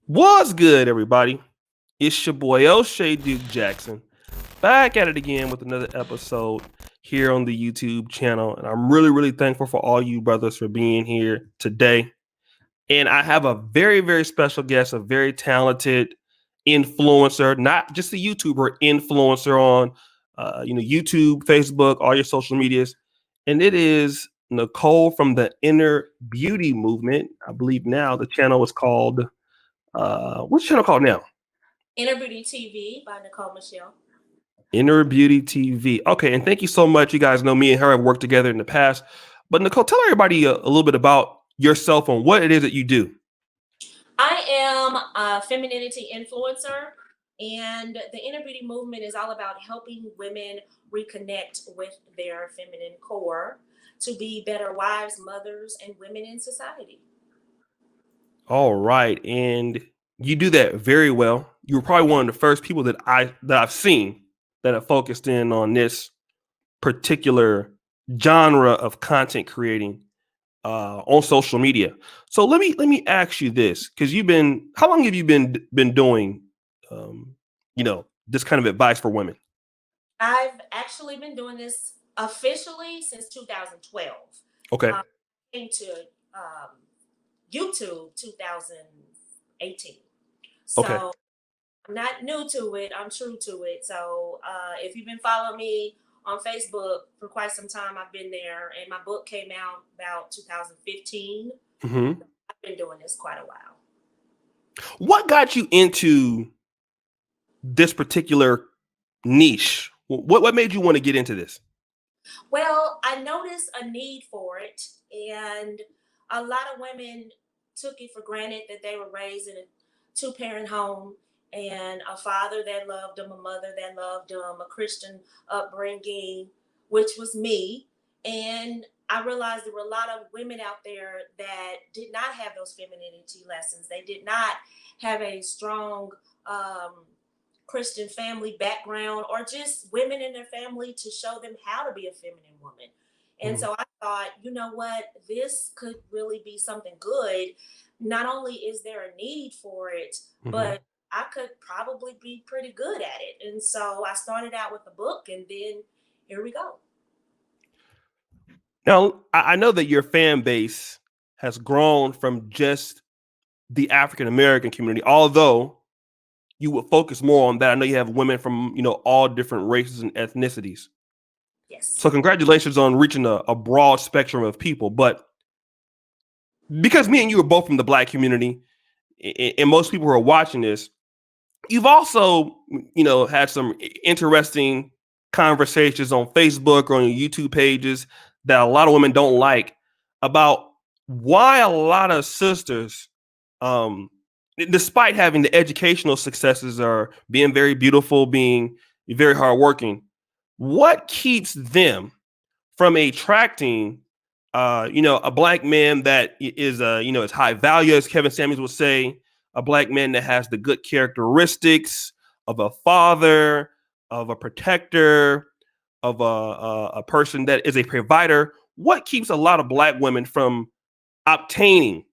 What's good, everybody? It's your boy O'Shea Duke Jackson, back at it again with another episode here on the YouTube channel. And I'm really thankful for all you brothers for being here today. And I have a very special guest, a very talented influencer, not just a YouTuber, influencer on YouTube, Facebook, all your social medias. And it is Nicole from the Inner Beauty Movement. I believe now the channel is called what's the channel called now? Inner Beauty TV by Nicole Michelle. Inner Beauty TV. Okay, and thank you so much. You guys know me and her have worked together in the past. But Nicole, tell everybody a little bit about yourself and what it is that you do. I am a femininity influencer, and the Inner Beauty Movement is all about helping women reconnect with their feminine core to be better wives, mothers, and women in society. All right, and you do that very well. You were probably one of the first people that I've seen that have focused in on this particular genre of content creating on social media. So let me ask you this, because how long have you been doing this kind of advice for women? I've actually been doing this officially since 2012. Okay. Um, came to um, YouTube 2018. Okay. So I'm not new to it. I'm true to it. So if you've been following me on Facebook for quite some time, I've been there. And my book came out about 2015. Hmm. I've been doing this quite a while. What got you into this particular niche? What made you want to get into this? Well, I noticed a need for it. And a lot of women took it for granted that they were raised in a two-parent home and a father that loved them, a mother that loved them, a Christian upbringing, which was me. And I realized there were a lot of women out there that did not have those femininity lessons. They did not have a strong Christian family background or just women in their family to show them how to be a feminine woman. And Mhm. so I thought, you know what, this could really be something good. Not only is there a need for it, Mhm. but I could probably be pretty good at it. And so I started out with a book, and then here we go. Now, I know that your fan base has grown from just the African American community, although you would focus more on that. I know you have women from all different races and ethnicities. Yes. So congratulations on reaching a broad spectrum of people. But because me and you are both from the Black community, and most people who are watching this, you've also had some interesting conversations on Facebook or on your YouTube pages that a lot of women don't like about why a lot of sisters, um, despite having the educational successes or being very beautiful, being very hardworking, what keeps them from attracting a black man that is is high value, as Kevin Samuels would say, a black man that has the good characteristics of a father, of a protector, of a person that is a provider. What keeps a lot of black women from obtaining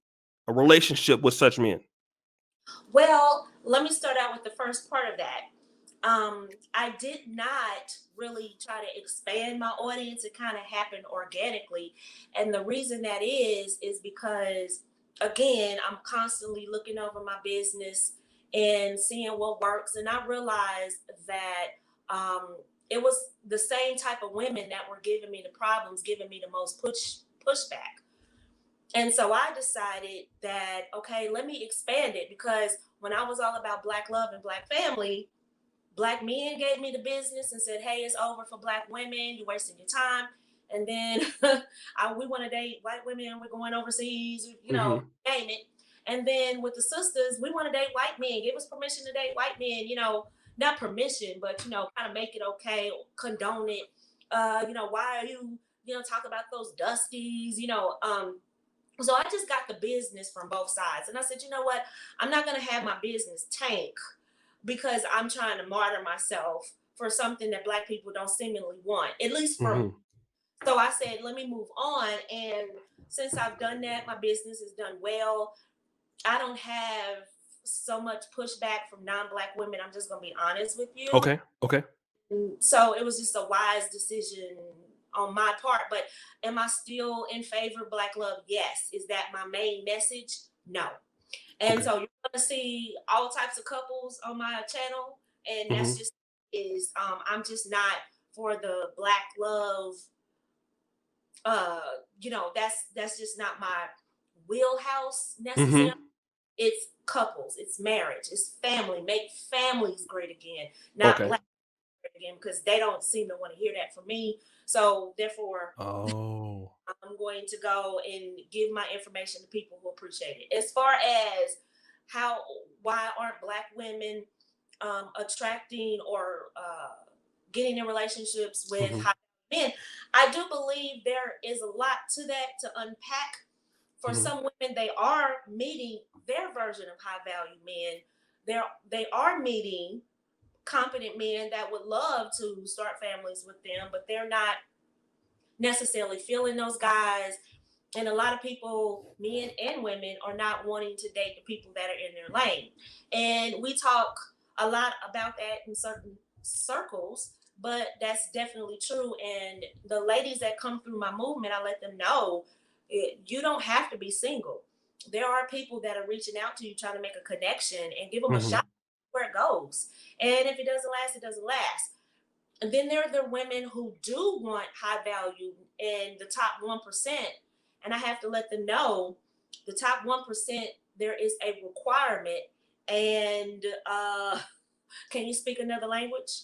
a relationship with such men? Well, let me start out with the first part of that. I did not really try to expand my audience. It kind of happened organically. And the reason that is because, again, I'm constantly looking over my business and seeing what works. And I realized that it was the same type of women that were giving me the problems, giving me the most pushback. And so I decided that, okay, let me expand it because when I was all about Black love and Black family, Black men gave me the business and said, hey, it's over for Black women. You're wasting your time. And then we want to date white women. We're going overseas, Mm-hmm. name it. And then with the sisters, we want to date white men. Give us permission to date white men, not permission, but, kind of make it okay, condone it. Why are you, talk about those dusties, so I just got the business from both sides. And I said, you know what? I'm not going to have my business tank because I'm trying to martyr myself for something that Black people don't seemingly want, at least for me. Mm-hmm. So I said, let me move on. And since I've done that, my business has done well. I don't have so much pushback from non-Black women. I'm just gonna be honest with you. Okay. Okay. So it was just a wise decision on my part. But am I still in favor of Black love? Yes. Is that my main message? No. And Okay. so you're gonna see all types of couples on my channel, and that's Hmm. just is I'm just not for the Black love. Uh, that's just not my wheelhouse necessarily. Hmm. It's couples, it's marriage, it's family. Make families great again, not Okay. Black again, because they don't seem to want to hear that from me. So therefore, Oh. I'm going to go and give my information to people who appreciate it. As far as why aren't Black women attracting or getting in relationships with Hmm. high men, I do believe there is a lot to that to unpack. For Hmm. some women, they are meeting their version of high value men. They are meeting competent men that would love to start families with them, but they're not necessarily feeling those guys. And a lot of people, men and women, are not wanting to date the people that are in their lane. And we talk a lot about that in certain circles, but that's definitely true. And the ladies that come through my movement, I let them know you don't have to be single. There are people that are reaching out to you trying to make a connection and give them a Hmm. shot where it goes. And if it doesn't last, it doesn't last. And then there are the women who do want high value in the top 1%. And I have to let them know the top 1%, there is a requirement. And can you speak another language?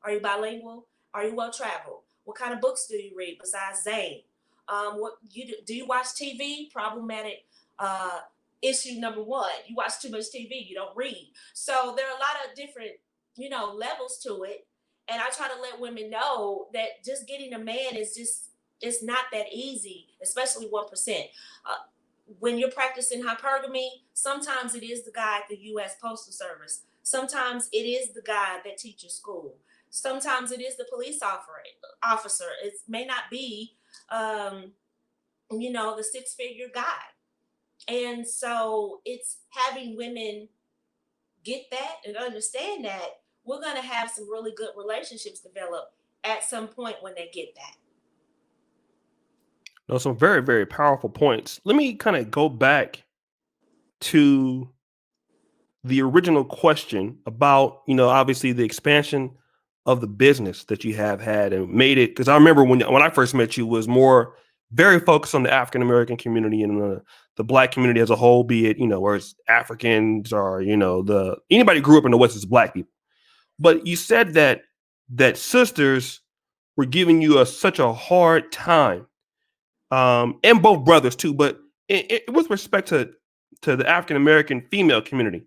Are you bilingual? Are you well traveled? What kind of books do you read besides Zane? What you do you watch TV? Problematic uh, issue number one. You watch too much TV. You don't read. So there are a lot of different, levels to it. And I try to let women know that just getting a man is just it's not that easy, especially 1%. When you're practicing hypergamy, sometimes it is the guy at the U.S. Postal Service. Sometimes it is the guy that teaches school. Sometimes it is the police officer. It may not be, the six-figure guy. And so it's having women get that and understand that we're going to have some really good relationships develop at some point when they get that. No, some very, very powerful points. Let me kind of go back to the original question about, obviously the expansion of the business that you have had and made it. Because I remember when I first met you was more very focused on the African American community and the Black community as a whole, be it, where it's Africans or, the anybody who grew up in the West is Black people. But you said that sisters were giving you such a hard time, and both brothers too. But with respect to the African American female community,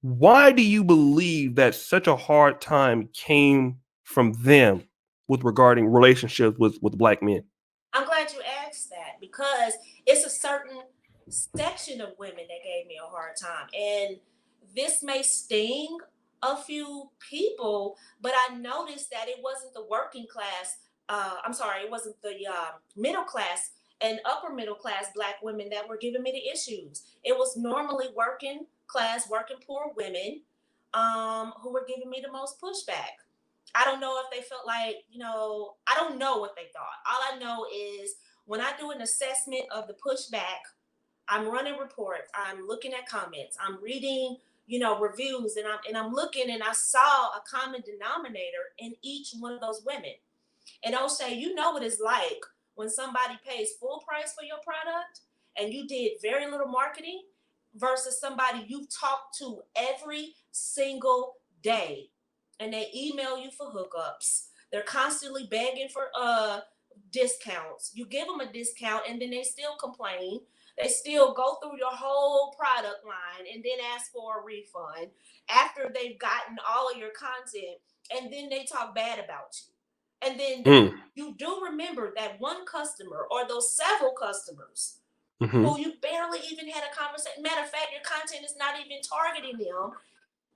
why do you believe that such a hard time came from them with regarding relationships with Black men? I'm glad you asked that because it's a certain section of women that gave me a hard time. And this may sting a few people, but I noticed that it wasn't the working class. I'm sorry, it wasn't the middle class and upper middle class Black women that were giving me the issues. It was normally working class, working poor women who were giving me the most pushback. I don't know if they felt like, I don't know what they thought. All I know is when I do an assessment of the pushback, I'm running reports, I'm looking at comments, I'm reading, reviews, and I'm looking, and I saw a common denominator in each one of those women. And O'Shea, you know what it's like when somebody pays full price for your product and you did very little marketing versus somebody you've talked to every single day and they email you for hookups. They're constantly begging for discounts. You give them a discount and then they still complain. They still go through your whole product line and then ask for a refund after they've gotten all of your content, and then they talk bad about you. And then Mm, you do remember that one customer or those several customers hmm. who you barely even had a conversation. Matter of fact, your content is not even targeting them.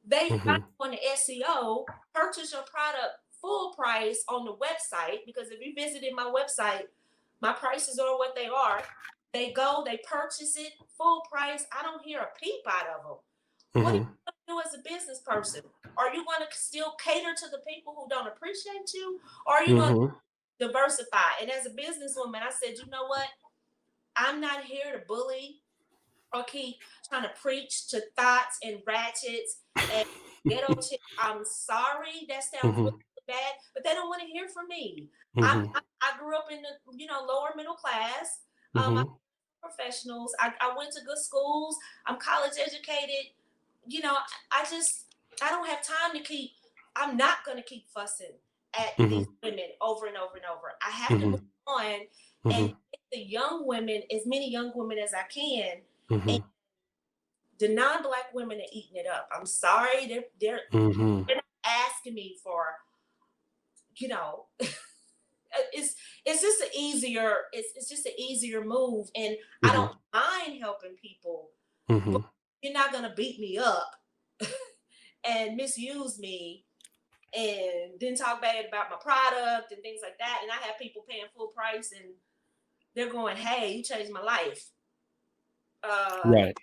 They find Hmm. you on the SEO, purchase your product full price on the website, because if you visited my website, my prices are what they are. They go, they purchase it full price. I don't hear a peep out of them. What are Mm-hmm. you going to do as a business person? Are you going to still cater to the people who don't appreciate you? Or are you going Mm-hmm. to diversify? And as a businesswoman, I said, you know what? I'm not here to bully or keep trying to preach to thoughts and ratchets and ghetto chicks. I'm sorry, that sounds really Mm-hmm. bad, but they don't want to hear from me. Mm-hmm. I grew up in the lower middle class. I'm Mm-hmm. professionals. I went to good schools. I'm college educated. I just I don't have time to keep. I'm not gonna keep fussing at these women over and over and over. I have to move Mm-hmm. on and Mm-hmm. get the young women, as many young women as I can. And Mm-hmm. the non-black women are eating it up. I'm sorry, Mm-hmm. they're not asking me for, you know, it's just an easier it's just an easier move, and I Mm-hmm. don't mind helping people, but Mm-hmm. you're not gonna beat me up and misuse me and then talk bad about my product and things like that. And I have people paying full price and they're going, "Hey, you changed my life." Uh, Right.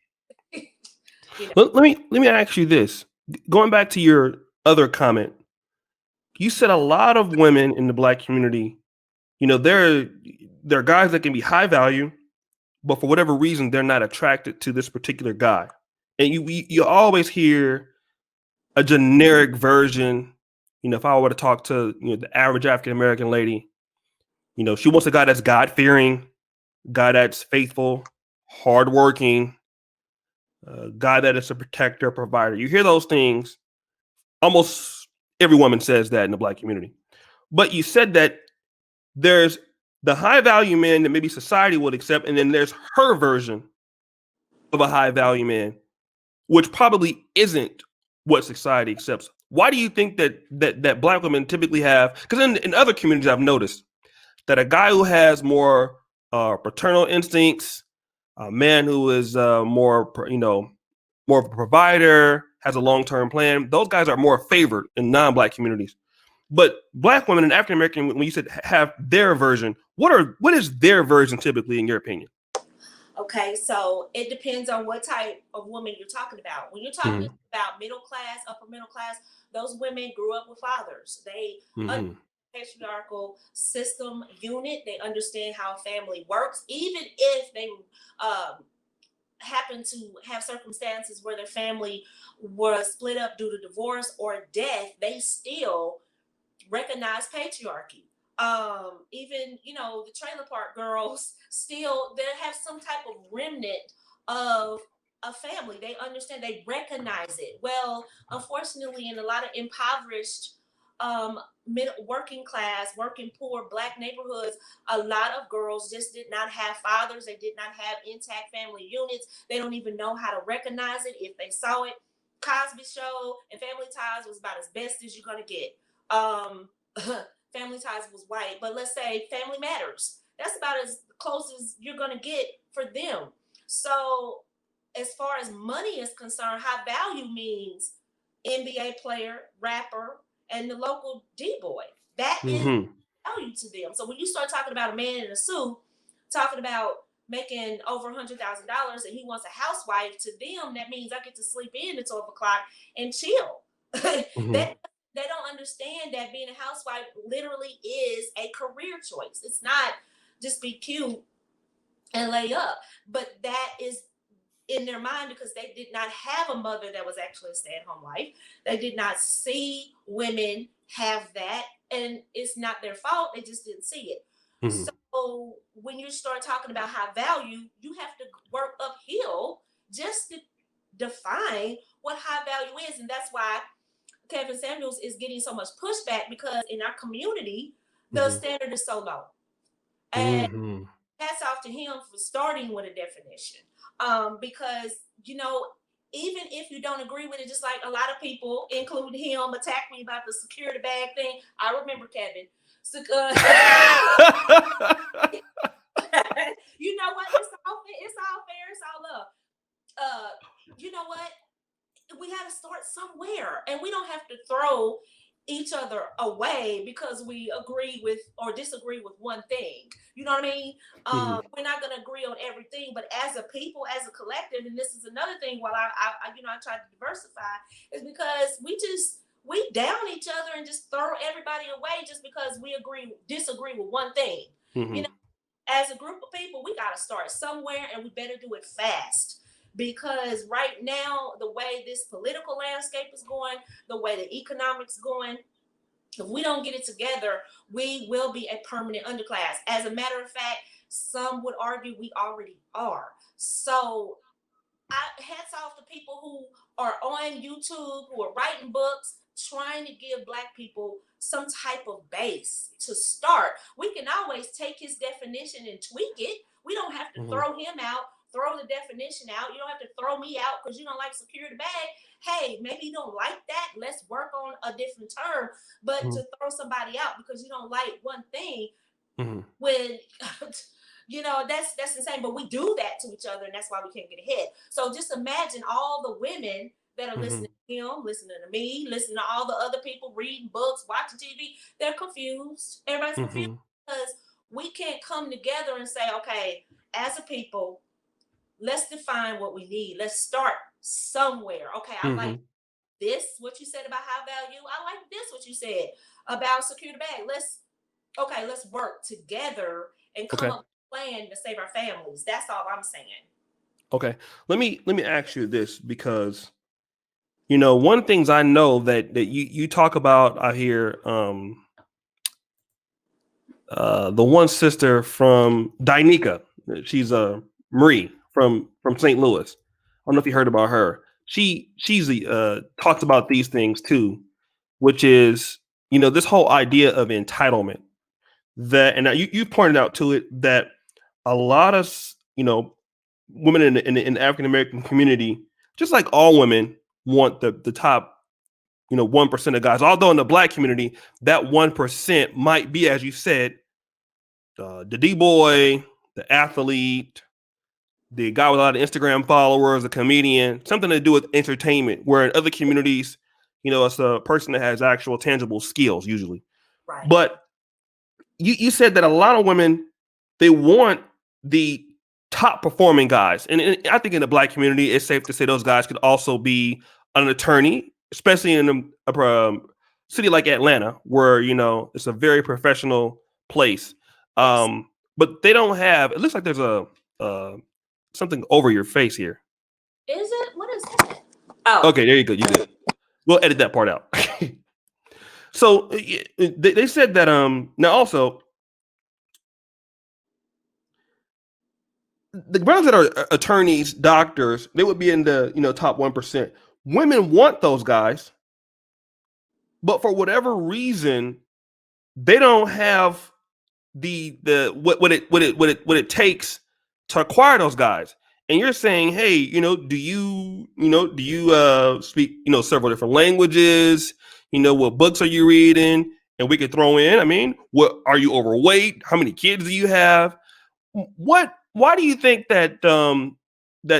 you know. Let me ask you this. Going back to your other comment, you said a lot of women in the black community, there are guys that can be high value, but for whatever reason, they're not attracted to this particular guy. And you always hear a generic version. If I were to talk to the average African American lady, she wants a guy that's God fearing, guy that's faithful, hardworking, guy that is a protector, provider. You hear those things. Almost every woman says that in the black community. But you said that there's the high value man that maybe society would accept, and then there's her version of a high value man, which probably isn't what society accepts. Why do you think that black women typically have? Because in other communities, I've noticed that a guy who has more paternal instincts, a man who is more of a provider, has a long term plan. Those guys are more favored in non-black communities. But black women and African American, when you said have their version, what is their version typically, in your opinion? Okay, so it depends on what type of woman you're talking about. When you're talking Mm-hmm. about middle class, upper middle class, those women grew up with fathers. They Mm-hmm. patriarchal system unit. They understand how family works, even if they um, happen to have circumstances where their family was split up due to divorce or death. They still recognize patriarchy. Even the trailer park girls still they have some type of remnant of a family. They understand, they recognize it. Well, unfortunately, in a lot of impoverished working class, working poor black neighborhoods, a lot of girls just did not have fathers. They did not have intact family units. They don't even know how to recognize it if they saw it. Cosby Show and Family Ties was about as best as you're gonna get. um Family Ties was white, but let's say Family Matters, that's about as close as you're going to get for them. So as far as money is concerned, high value means NBA player, rapper, and the local D-boy. That is Mm-hmm. value to them. So when you start talking about a man in a suit talking about making over $100,000 and he wants a housewife, to them that means I get to sleep in at 12 o'clock and chill. Mm-hmm. That they don't understand that being a housewife literally is a career choice. It's not just be cute and lay up, but that is in their mind because they did not have a mother that was actually a stay-at-home wife. They did not see women have that, and it's not their fault. They just didn't see it. Mm-hmm. So when you start talking about high value, you have to work uphill just to define what high value is, and that's why Kevin Samuels is getting so much pushback, because in our community, the Mm-hmm. standard is so low. And Mm-hmm. hats off to him for starting with a definition. Because, even if you don't agree with it, just like a lot of people, including him, attacked me about the security bag thing. I remember Kevin. So, you know what? It's all fair. It's all love. You know what? We got to start somewhere, and we don't have to throw each other away because we agree with or disagree with one thing. You know what I mean? Mm-hmm. We're not going to agree on everything, but as a people, as a collective, and this is another thing. While I try to diversify, is because we down each other and just throw everybody away just because we disagree with one thing. You Mm-hmm. know, as a group of people, we got to start somewhere, and we better do it fast. Because right now, the way this political landscape is going, the way the economics going, if we don't get it together, we will be a permanent underclass. As a matter of fact, some would argue we already are. So hats off to people who are on YouTube, who are writing books, trying to give Black people some type of base to start. We can always take his definition and tweak it. We don't have to Mm-hmm. throw him out, throw the definition out. You don't have to throw me out because you don't like secure the bag. Hey, maybe you don't like that. Let's work on a different term. But to throw somebody out because you don't like one thing, Mm-hmm. when that's insane. But we do that to each other, and that's why we can't get ahead. So just imagine all the women that are Mm-hmm. listening to him, listening to me, listening to all the other people, reading books, watching TV. They're confused. Everybody's confused Mm-hmm. because we can't come together and say, okay, as a people, let's define what we need. Let's start somewhere. Okay, I like Mm-hmm. this, what you said about high value. I like this, what you said about secure the bag. Let's work together and come Okay. up with a plan to save our families. That's all I'm saying. Okay. Let me ask you this, because one things I know that you talk about. I hear the one sister from Dynica. She's Marie from St. Louis. I don't know if you heard about her. She's talks about these things too, which is this whole idea of entitlement. That, and you pointed out to it, that a lot of women in the African American community, just like all women, want the top 1% of guys. Although in the Black community, that 1% might be, as you said, the D boy, the athlete, the guy with a lot of Instagram followers, a comedian, something to do with entertainment. Where in other communities, it's a person that has actual tangible skills usually. Right. But you said that a lot of women, they want the top performing guys, and I think in the Black community, it's safe to say those guys could also be an attorney, especially in a city like Atlanta, where it's a very professional place. Yes. Um, but they don't have. It looks like there's a uh, something over your face here. Is it? What is that? Oh, Okay, there you go. You good. We'll edit that part out. So they said that now also the brothers that are attorneys, doctors, they would be in the top 1%. Women want those guys, but for whatever reason, they don't have the what it takes to acquire those guys. And you're saying, hey, do you speak several different languages? What books are you reading? And we could throw in, I mean, what are you overweight? How many kids do you have? Why do you think that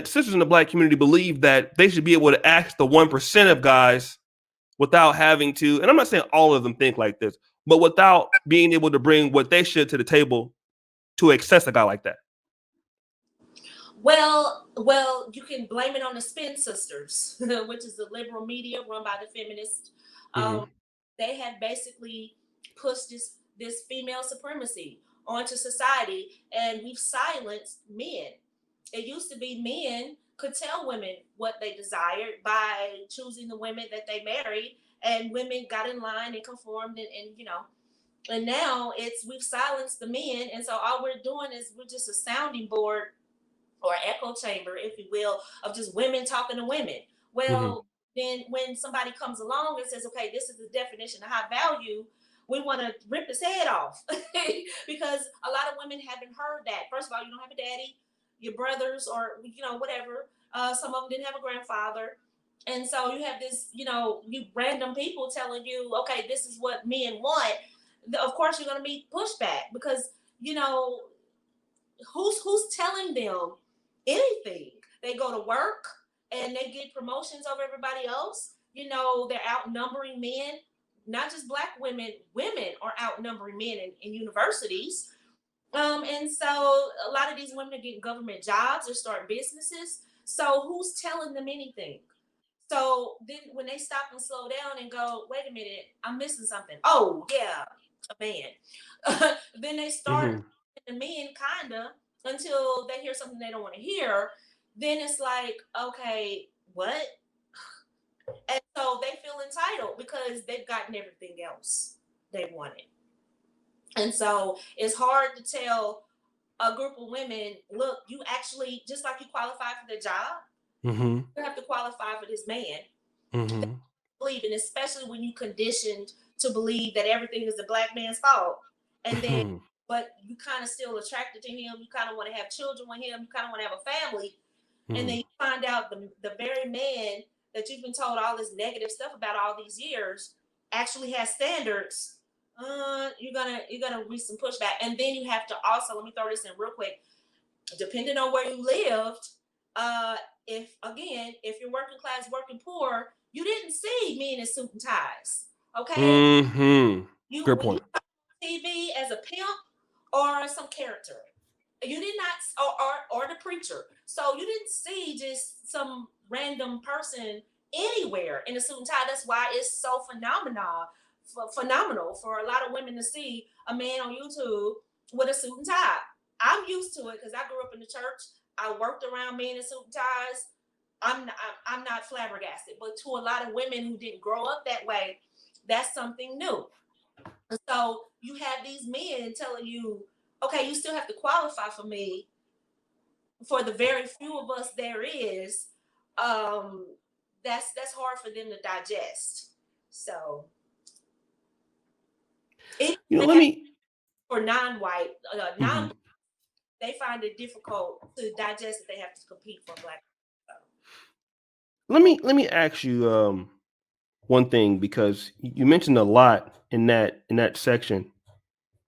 sisters in the Black community believe that they should be able to ask the 1% of guys without having to, and I'm not saying all of them think like this, but without being able to bring what they should to the table to access a guy like that? well, you can blame it on the Spin Sisters, which is the liberal media run by the feminists. Mm-hmm. Um, they have basically pushed this female supremacy onto society, and we've silenced men. It used to be men could tell women what they desired by choosing the women that they married, and women got in line and conformed, and now we've silenced the men, and so all we're doing is we're just a sounding board or echo chamber, if you will, of just women talking to women. Mm-hmm. Well, then when somebody comes along and says, okay, this is the definition of high value, we want to rip his head off because a lot of women haven't heard that. First of all, you don't have a daddy, your brothers, or whatever. Some of them didn't have a grandfather, and so you have this, you random people telling you, okay, this is what men want. Of course, you're going to be pushback because you know who's telling them anything. They go to work and they get promotions over everybody else. They're outnumbering men not just Black women, women are outnumbering men in universities. And so a lot of these women are getting government jobs or starting businesses. So who's telling them anything? So then when they stop and slow down and go, wait a minute, I'm missing something. Oh, yeah, a man. Then they start Mm-hmm. the men kinda until they hear something they don't want to hear. Then it's like, okay, what? And so they feel entitled because they've gotten everything else they wanted. And so it's hard to tell a group of women, look, you actually, just like you qualify for the job, Mm-hmm. you have to qualify for this man. Mm-hmm. Believe, and especially when you conditioned to believe that everything is the Black man's fault. And then, Mm-hmm. but you kind of still attracted to him. You kind of want to have children with him. You kind of want to have a family. And then you find out the very man that you've been told all this negative stuff about all these years actually has standards. You're gonna reach some pushback, and then you have to also, let me throw this in real quick. Depending on where you lived, uh, if you're working class, working poor, you didn't see men in suit and ties. Okay, Mm-hmm. you Good when you point. TV as a pimp or some character. You did not, or the preacher. So you didn't see just some random person anywhere in a suit and tie. That's why it's so phenomenal for a lot of women to see a man on YouTube with a suit and tie. I'm used to it because I grew up in the church. I worked around men in suit and ties. I'm not flabbergasted, but to a lot of women who didn't grow up that way, that's something new. So you have these men telling you, okay, you still have to qualify for me. For the very few of us there is, um, that's hard for them to digest. So it Let me. for non-white, Mm-hmm. non, they find it difficult to digest that they have to compete for Black. Let me ask you one thing because you mentioned a lot in that section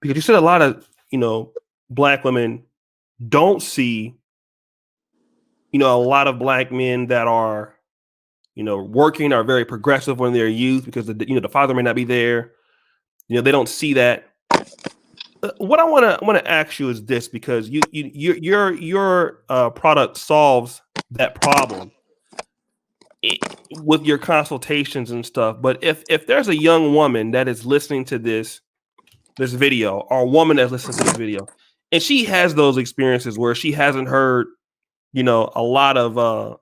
because you said a lot of Black women don't see a lot of Black men that are working are very progressive when they're youth because the father may not be there. They don't see that. What I want to ask you is this because your product solves that problem with your consultations and stuff. But if there's a young woman that is listening to this video or a woman that's listening to this video and she has those experiences where she hasn't heard a lot of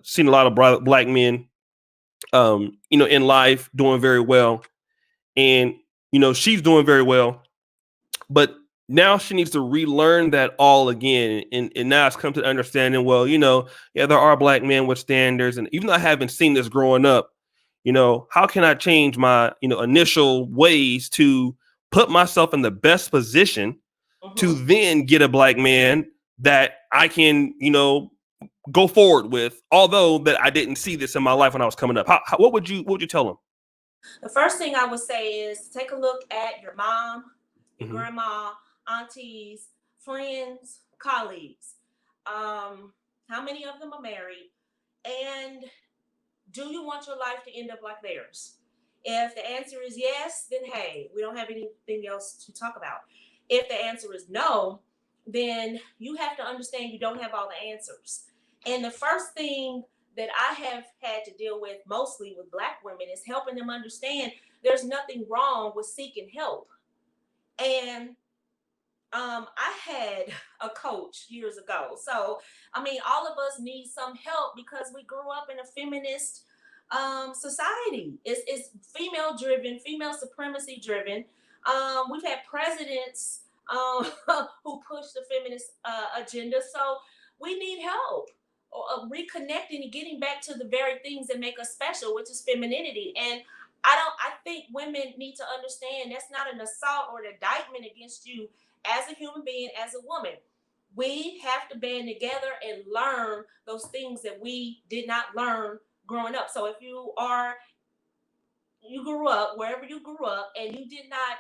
seen a lot of Black men in life doing very well and she's doing very well but now she needs to relearn that all again and now it's come to the understanding well yeah there are Black men with standards and even though I haven't seen this growing up how can I change my initial ways to put myself in the best position to Mm-hmm. then get a Black man that I can go forward with although that I didn't see this in my life when I was coming up. What would you tell them? The first thing I would say is take a look at your mom, your Hmm. grandma, aunties, friends, colleagues. Um, how many of them are married? And do you want your life to end up like theirs? If the answer is yes, then hey, we don't have anything else to talk about. If the answer is no, then you have to understand you don't have all the answers. And the first thing that I have had to deal with mostly with Black women is helping them understand there's nothing wrong with seeking help. And I had a coach years ago. So, I mean, all of us need some help because we grew up in a feminist society. It's female driven, female supremacy driven. We've had presidents who push the feminist agenda. So, we need help. Reconnecting and getting back to the very things that make us special, which is femininity. And I think women need to understand that's not an assault or an indictment against you as a human being, as a woman. We have to band together and learn those things that we did not learn growing up. So if you grew up wherever you grew up and you did not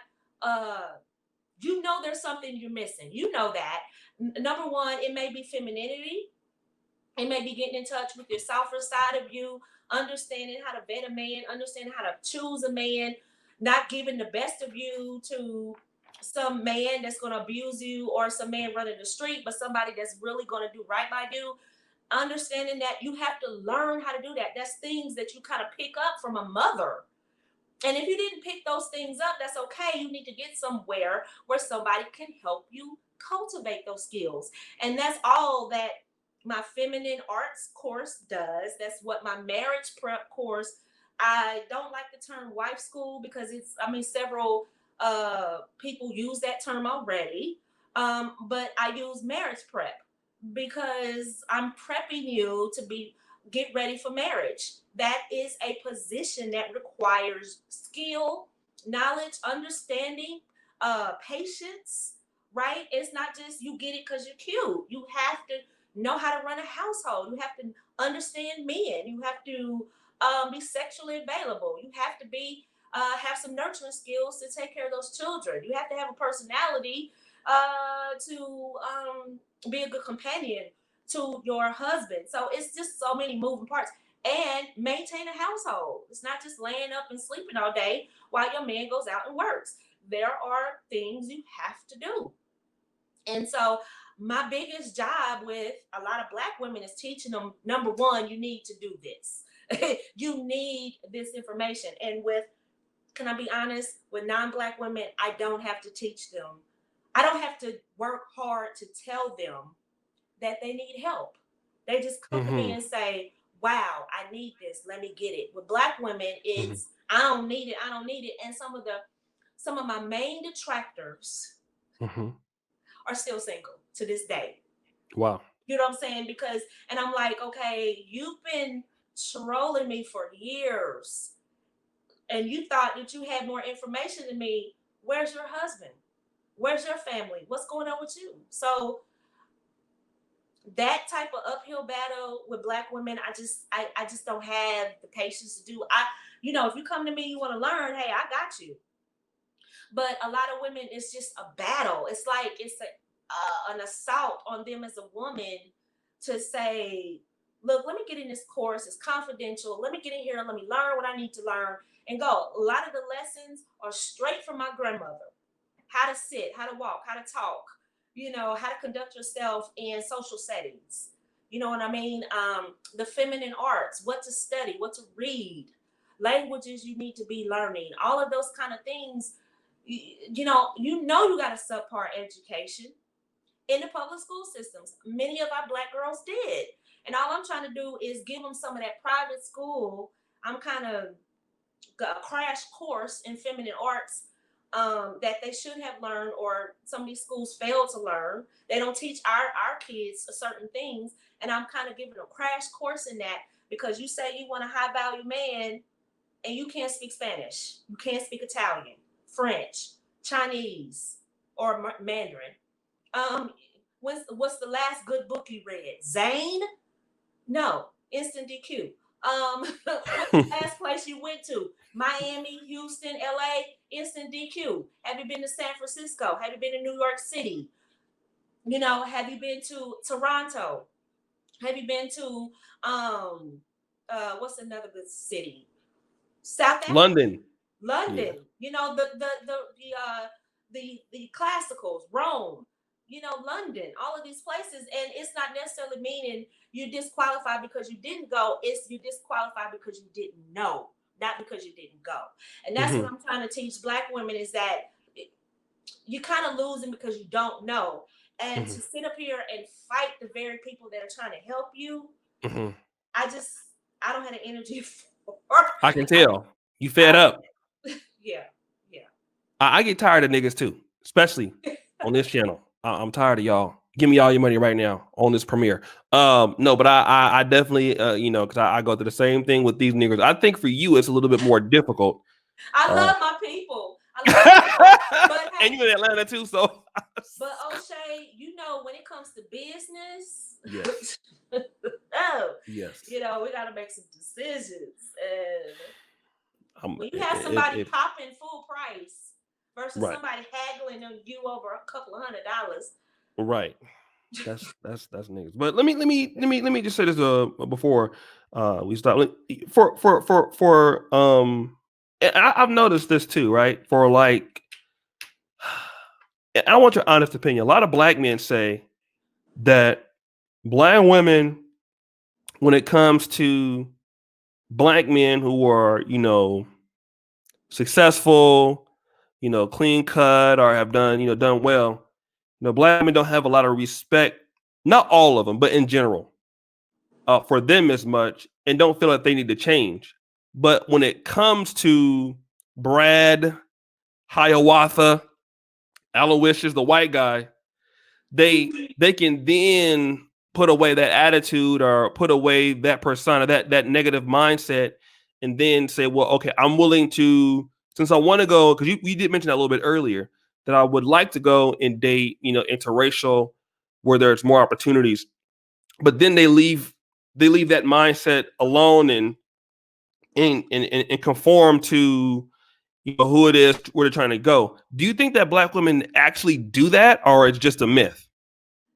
there's something you're missing. You know that. Number one, it may be femininity. It may be getting in touch with your softer side of you, understanding how to vet a man, understanding how to choose a man. not giving the best of you to some man that's going to abuse you, or some man running the street, but somebody that's really going to do right by you. Understanding that you have to learn how to do that. That's things that you kind of pick up from a mother. And if you didn't pick those things up, that's okay. You need to get somewhere where somebody can help you cultivate those skills. And that's all that my feminine arts course does. That's what my marriage prep course. I don't like the term wife school because several people use that term already. But I use marriage prep because I'm prepping you to get ready for marriage. That is a position that requires skill, knowledge, understanding, patience, right? It's not just you get it because you're cute. You have to know how to run a household. You have to understand men. You have to be sexually available. You have to have some nurturing skills to take care of those children. You have to have a personality to be a good companion to your husband. So it's just so many moving parts. And maintain a household. It's not just laying up and sleeping all day while your man goes out and works. There are things you have to do. And so my biggest job with a lot of Black women is teaching them, number one, you need to do this. You need this information. And can I be honest, with non-Black women, I don't have to teach them. I don't have to work hard to tell them that they need help. They just come to me and say, wow, I need this. Let me get it. With Black women, it's I don't need it. I don't need it. And some of my main detractors are still single to this day. Wow. You know what I'm saying? And I'm like, okay, you've been trolling me for years, and you thought that you had more information than me. Where's your husband? Where's your family? What's going on with you? So that type of uphill battle with Black women, I just don't have the patience to do. If you come to me, you want to learn, hey, I got you. But a lot of women, it's just a battle. It's like an assault on them as a woman to say, look, let me get in this course. It's confidential. Let me get in here and let me learn what I need to learn and go. A lot of the lessons are straight from my grandmother. How to sit, how to walk, how to talk, how to conduct yourself in social settings. You know what I mean? The feminine arts, what to study, what to read, languages you need to be learning, all of those kind of things. You got a subpar education in the public school systems. Many of our Black girls did. And all I'm trying to do is give them some of that private school. I'm kind of a crash course in feminine arts that they should have learned, or some of these schools fail to learn. They don't teach our kids certain things, and I'm kind of giving a crash course in that, because you say you want a high value man and you can't speak Spanish, you can't speak Italian, French, Chinese, or Mandarin. What's the last good book you read? Zane? No, Instant DQ. What's the last place you went to? Miami, Houston, LA, Instant DQ. Have you been to San Francisco? Have you been to New York City? Have you been to Toronto? Have you been to what's another good city? South Africa. London. Yeah. The classicals, Rome, London, all of these places. And it's not necessarily meaning you disqualified because you didn't go. It's you disqualified because you didn't know, not because you didn't go. And that's what I'm trying to teach Black women, is that you kind of losing because you don't know. And to sit up here and fight the very people that are trying to help you, I don't have the energy for. I can tell. You fed up. Yeah. I get tired of niggas too, especially on this channel. I'm tired of y'all. Give me all your money right now on this premiere. No, but I definitely, because I go through the same thing with these niggas. I think for you, it's a little bit more difficult. I love my people. But hey, and you in Atlanta too, so. But O'Shea, when it comes to business, yes. Yes. We got to make some decisions. And when you have somebody popping full price versus somebody haggling on you over a couple of $100. Right. That's niggas. But let me just say this before we stop. For I've noticed this too, right? For like, I want your honest opinion. A lot of black men say that black women, when it comes to black men who are, successful, clean cut or have done, done well, black men don't have a lot of respect. Not all of them, but in general, for them as much, and don't feel like they need to change. But when it comes to Brad, Hiawatha, Aloysius, the white guy, they can then put away that attitude or put away that persona, that negative mindset, and then say, well, okay, I'm willing to, since I want to go, because you did mention that a little bit earlier, that I would like to go and date, interracial, where there's more opportunities. But then they leave that mindset alone and conform to who it is, where they're trying to go. Do you think that black women actually do that, or it's just a myth?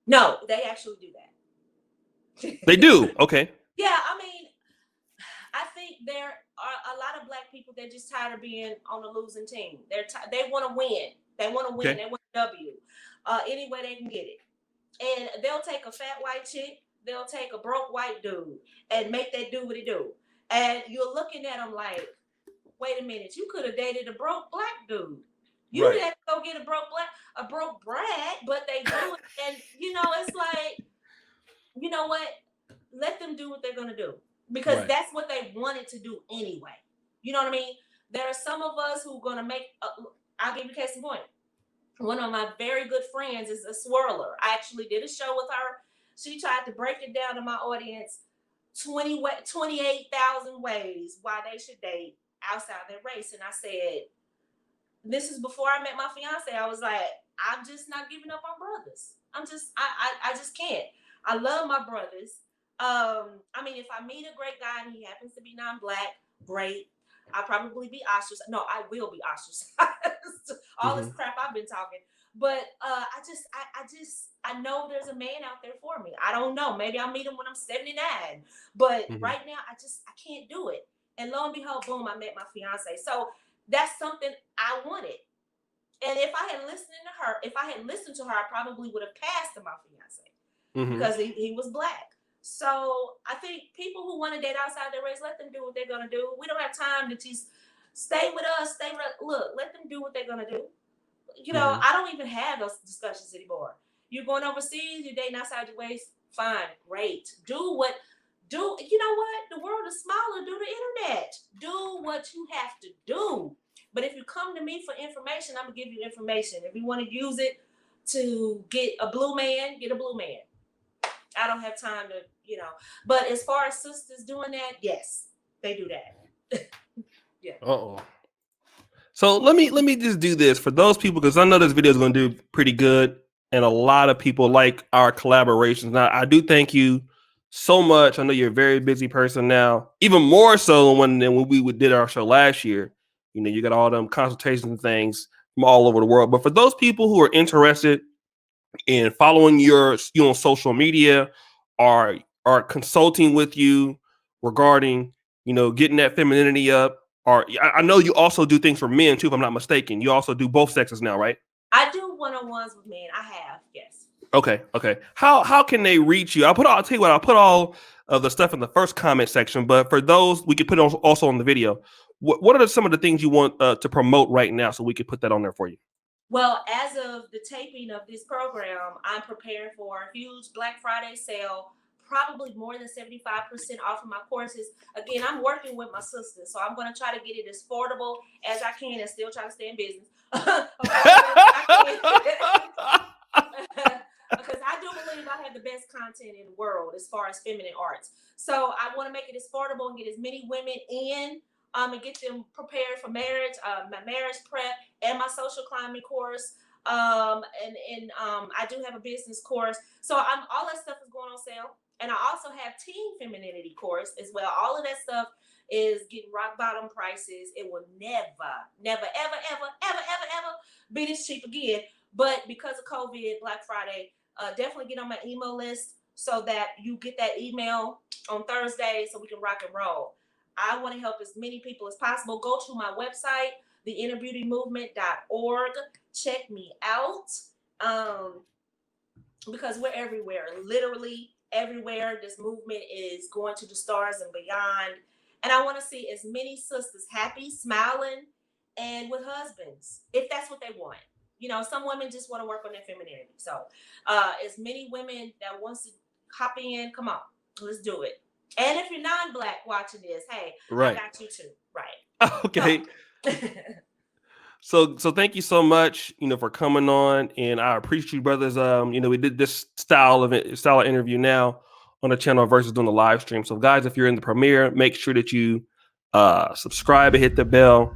No, they actually do that. They do. Okay. Yeah, I mean, I think there are a lot of black people that just tired of being on a losing team. They want to win. They want to win. Okay. They want a W. Any way they can get it. And they'll take a fat white chick, they'll take a broke white dude and make that do what he do. And you're looking at them like, wait a minute, you could have dated a broke black dude. You Right. had to go get a broke Brad, but they do it. And it's like, you know what? Let them do what they're gonna do. Because Right. that's what they wanted to do anyway. You know what I mean? There are some of us who are gonna make I'll give you a case in point. One of my very good friends is a swirler. I actually did a show with her. She tried to break it down to my audience 28,000 ways why they should date outside their race. And I said, this is before I met my fiance. I was like, I'm just not giving up on brothers. I just can't. I love my brothers. I mean, if I meet a great guy and he happens to be non-black, great. I'll probably be ostracized. No, I will be ostracized. All this Mm-hmm. crap I've been talking. But I know there's a man out there for me. I don't know. Maybe I'll meet him when I'm 79. But Mm-hmm. right now, I can't do it. And lo and behold, boom, I met my fiance. So that's something I wanted. And if I had listened to her, I probably would have passed to my fiance Mm-hmm. because he was black. So I think people who want to date outside their race, let them do what they're gonna do. We don't have time to just stay with us. Look, let them do what they're gonna do. Mm-hmm. I don't even have those discussions anymore. You're going overseas, you're dating outside your race, fine, great. You know what? The world is smaller. Do the internet. Do what you have to do. But if you come to me for information, I'm gonna give you information. If you want to use it to get a blue man, get a blue man. I don't have time to. But as far as sisters doing that, yes, they do that. Yeah. Uh-oh. So let me just do this for those people, because I know this video is going to do pretty good, and a lot of people like our collaborations. Now, I do thank you so much. I know you're a very busy person now, even more so than when we did our show last year. You got all them consultations and things from all over the world. But for those people who are interested in following you on social media, are consulting with you regarding getting that femininity up, or I know you also do things for men too, if I'm not mistaken. You also do both sexes now, right? I do one-on-ones with men. I have, yes. Okay. How can they reach you? I'll tell you what, I'll put all of the stuff in the first comment section, but for those, we could put it also on the video. What are some of the things you want to promote right now, so we could put that on there for you? Well, as of the taping of this program, I'm preparing for a huge Black Friday sale, probably more than 75% off of my courses. Again, I'm working with my sisters, so I'm going to try to get it as affordable as I can and still try to stay in business. Because I do believe I have the best content in the world as far as feminine arts. So I want to make it as affordable and get as many women in, and get them prepared for marriage, my marriage prep, and my social climbing course. I do have a business course. So all that stuff is going on sale. And I also have teen femininity course as well. All of that stuff is getting rock bottom prices. It will never, ever be this cheap again. But because of COVID, Black Friday, definitely get on my email list so that you get that email on Thursday so we can rock and roll. I want to help as many people as possible. Go to my website, theinnerbeautymovement.org. Check me out. Because we're everywhere, literally everywhere. This movement is going to the stars and beyond. And I want to see as many sisters happy, smiling, and with husbands, if that's what they want. You know, some women just want to work on their femininity. So, as many women that wants to hop in, come on, let's do it. And if you're non-black watching this, hey, I Right. got you too. Right. Okay. So thank you so much, for coming on, and I appreciate you, brothers. We did this style of interview now on the channel versus doing the live stream. So guys, if you're in the premiere, make sure that you subscribe and hit the bell.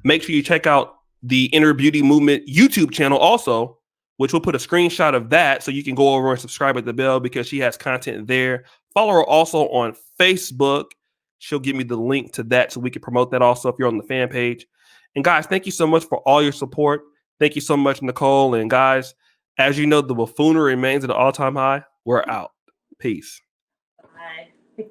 Make sure you check out the Inner Beauty Movement YouTube channel also, which we'll put a screenshot of that so you can go over and subscribe at the bell because she has content there. Follow her also on Facebook. She'll give me the link to that so we can promote that also if you're on the fan page. And guys, thank you so much for all your support. Thank you so much, Nicole. And guys, as you know, the buffoonery remains at an all-time high. We're out. Peace. Bye.